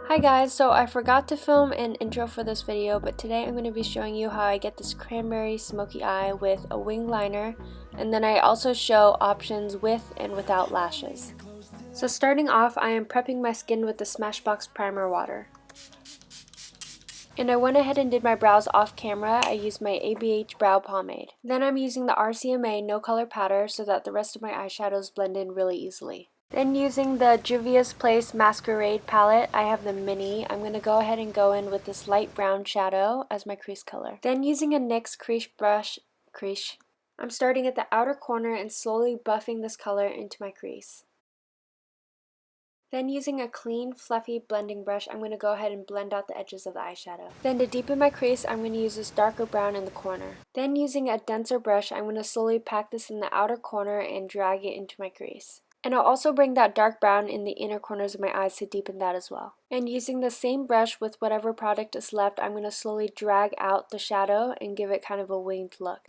Hi guys, so I forgot to film an intro for this video, but today I'm going to be showing you how I get this cranberry smoky eye with a wing liner, and then I also show options with and without lashes. So starting off, I am prepping my skin with the Smashbox primer water. And I went ahead and did my brows off camera. I used my ABH brow pomade. Then I'm using the RCMA no color powder so that the rest of my eyeshadows blend in really easily. Then using the Juvia's Place Masquerade palette, I have the mini. I'm going to go ahead and go in with this light brown shadow as my crease color. Then using a NYX crease brush, I'm starting at the outer corner and slowly buffing this color into my crease. Then using a clean, fluffy blending brush, I'm going to go ahead and blend out the edges of the eyeshadow. Then to deepen my crease, I'm going to use this darker brown in the corner. Then using a denser brush, I'm going to slowly pack this in the outer corner and drag it into my crease. And I'll also bring that dark brown in the inner corners of my eyes to deepen that as well. And using the same brush with whatever product is left, I'm going to slowly drag out the shadow and give it kind of a winged look.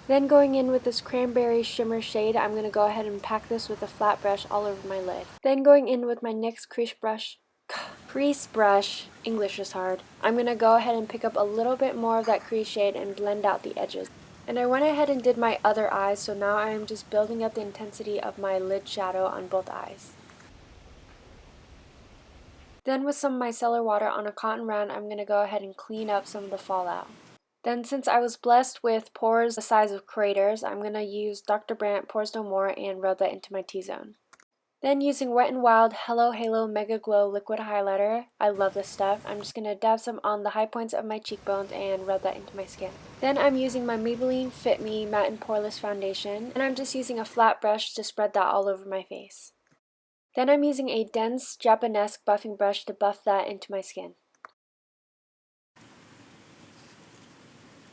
Then going in with this cranberry shimmer shade, I'm going to go ahead and pack this with a flat brush all over my lid. Then going in with my NYX crease brush, English is hard, I'm going to go ahead and pick up a little bit more of that crease shade and blend out the edges. And I went ahead and did my other eye, so now I am just building up the intensity of my lid shadow on both eyes. Then with some micellar water on a cotton round, I'm going to go ahead and clean up some of the fallout. Then since I was blessed with pores the size of craters, I'm going to use Dr. Brandt Pores No More and rub that into my T-zone. Then using Wet n Wild Hello Halo Mega Glow Liquid Highlighter, I love this stuff. I'm just going to dab some on the high points of my cheekbones and rub that into my skin. Then I'm using my Maybelline Fit Me Matte and Poreless Foundation, and I'm just using a flat brush to spread that all over my face. Then I'm using a dense Japanesque buffing brush to buff that into my skin.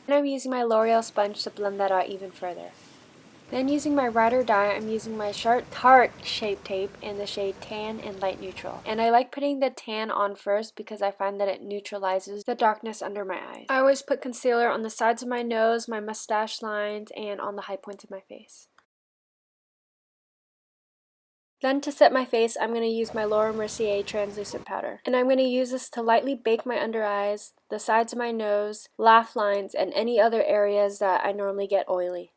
And I'm using my Loreal sponge to blend that out even further. Then using my Ride or Die, I'm using my Tarte Shape Tape in the shade Tan and Light Neutral. And I like putting the tan on first because I find that it neutralizes the darkness under my eyes. I always put concealer on the sides of my nose, my mustache lines, and on the high points of my face. Then to set my face, I'm going to use my Mercier translucent powder. And I'm going to use this to lightly bake my under eyes, the sides of my nose, laugh lines, and any other areas that I normally get oily.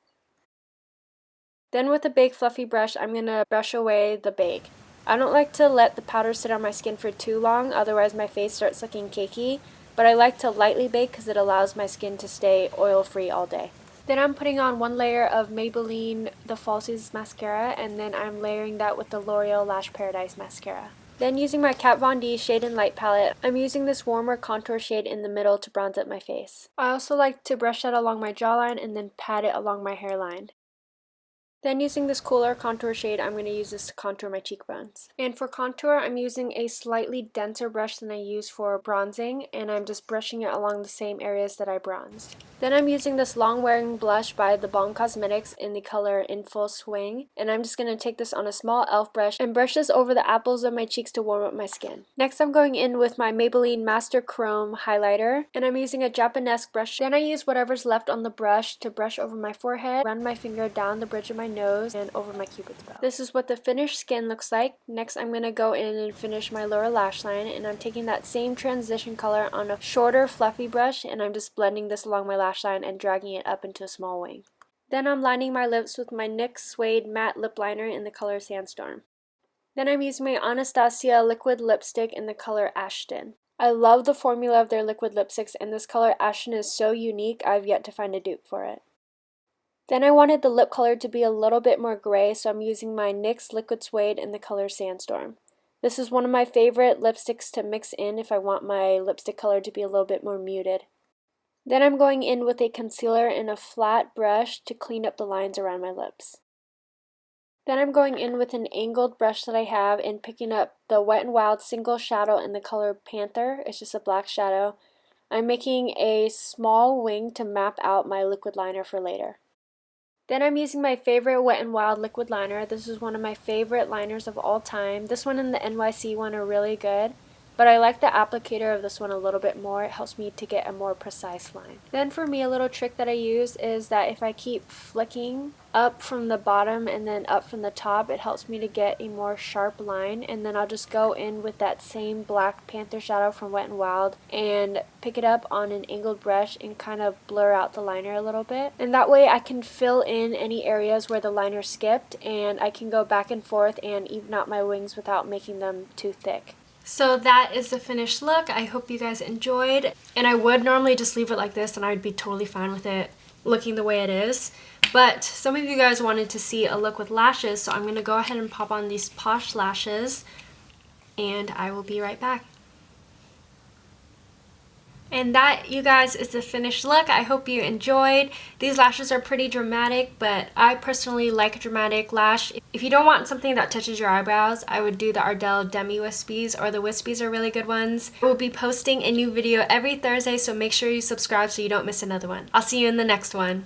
Then with a big fluffy brush, I'm going to brush away the bake. I don't like to let the powder sit on my skin for too long, otherwise my face starts looking cakey, but I like to lightly bake because it allows my skin to stay oil-free all day. Then I'm putting on one layer of Maybelline the Falsies mascara, and then I'm layering that with the Loreal Lash Paradise mascara. Then using my Kat Von D Shade and Light palette, I'm using this warmer contour shade in the middle to bronze up my face. I also like to brush that along my jawline and then pat it along my hairline. Then using this cooler contour shade, I'm going to use this to contour my cheekbones. And for contour, I'm using a slightly denser brush than I use for bronzing, and I'm just brushing it along the same areas that I bronzed. Then I'm using this long wearing blush by the Balm Cosmetics in the color In Full Swing, and I'm just going to take this on a small e.l.f. brush and brush this over the apples of my cheeks to warm up my skin. Next I'm going in with my Maybelline Master Chrome highlighter, and I'm using a Japanesque brush. Then I use whatever's left on the brush to brush over my forehead, run my finger down the bridge of my nose, and over my cupid's bow. This is what the finished skin looks like. Next I'm going to go in and finish my lower lash line, and I'm taking that same transition color on a shorter fluffy brush, and I'm just blending this along my lash line and dragging it up into a small wing. Then I'm lining my lips with my NYX Suede Matte Lip Liner in the color Sandstorm. Then I'm using my Anastasia liquid lipstick in the color Ashton. I love the formula of their liquid lipsticks, and this color Ashton is so unique, I've yet to find a dupe for it. Then I wanted the lip color to be a little bit more gray, so I'm using my NYX Liquid Suede in the color Sandstorm. This is one of my favorite lipsticks to mix in if I want my lipstick color to be a little bit more muted. Then I'm going in with a concealer and a flat brush to clean up the lines around my lips. Then I'm going in with an angled brush that I have and picking up the Wet n Wild Single Shadow in the color Panther. It's just a black shadow. I'm making a small wing to map out my liquid liner for later. Then I'm using my favorite Wet n Wild liquid liner. This is one of my favorite liners of all time. This one and the NYC one are really good. but I like the applicator of this one a little bit more. It helps me to get a more precise line. Then for me, a little trick that I use is that if I keep flicking up from the bottom and then up from the top, it helps me to get a more sharp line. And then I'll just go in with that same Black Panther shadow from Wet n Wild and pick it up on an angled brush and kind of blur out the liner a little bit. And that way I can fill in any areas where the liner skipped, and I can go back and forth and even out my wings without making them too thick. So that is the finished look. I hope you guys enjoyed. And I would normally just leave it like this and I'd be totally fine with it looking the way it is. But some of you guys wanted to see a look with lashes, so I'm going to go ahead and pop on these Posh lashes, and I will be right back. And that, you guys, is the finished look. I hope you enjoyed. These lashes are pretty dramatic, but I personally like a dramatic lash. If you don't want something that touches your eyebrows, I would do the Ardell Demi Wispies, or the Wispies are really good ones. I will be posting a new video every Thursday, so make sure you subscribe so you don't miss another one. I'll see you in the next one.